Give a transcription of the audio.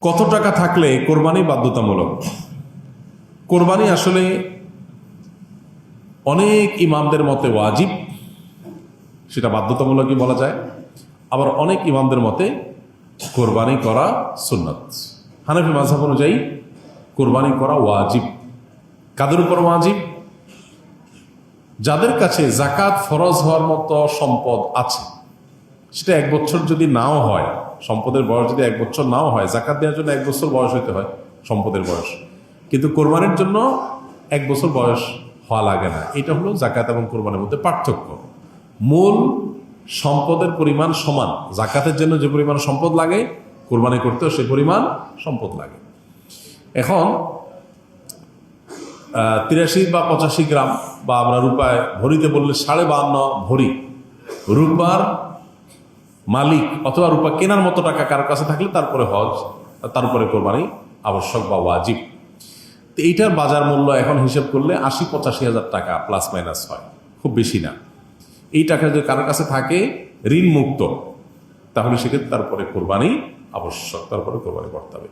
কত টাকা থাকলে কোরবানি বাধ্যতামূলক? কোরবানি আসলে অনেক ইমামদের মতে ওয়াজিব, সেটা বাধ্যতামূলকই বলা যায়। আবার অনেক ইমামদের মতে কোরবানি করা সুন্নাত। হানাফি মাযহাব অনুযায়ী কোরবানি করা ওয়াজিব। কাদের উপর ওয়াজিব? যাদের কাছে যাকাত ফরজ হওয়ার মতো সম্পদ আছে, সেটা 1 বছর যদি নাও হয়, সম্পদের বয়স যদি 1 বছর নাও হয়, যাকাত দেওয়ার জন্য 1 বছর বয়স হইতে হয় সম্পদের বয়স, কিন্তু কোরবানির জন্য 1 বছর বয়স হওয়া লাগে না। এটা হলো যাকাত এবং কোরবানির মধ্যে পার্থক্য। মূল সম্পদের পরিমাণ সমান। যাকাতের জন্য যে পরিমাণ সম্পদ লাগে, কোরবানি করতেও সে পরিমাণ সম্পদ লাগে। এখন 83 বা 85 গ্রাম, বা আমরা রূপায় ভরিতে বললে 52.5 ভরি রূপার মালিক অথবা রূপা কেনার মতো টাকা কারোর কাছে থাকলে তারপরে হজ, তারপরে কোরবানি আবশ্যক বা ওয়াজিব। তো এইটার বাজার মূল্য এখন হিসেব করলে 80-85 হাজার টাকা প্লাস মাইনাস হয়, খুব বেশি না। এই টাকা যদি কারোর কাছে থাকে ঋণ মুক্ত, তাহলে সেক্ষেত্রে তারপরে কোরবানি আবশ্যক, তারপরে কোরবানি করতে হবে।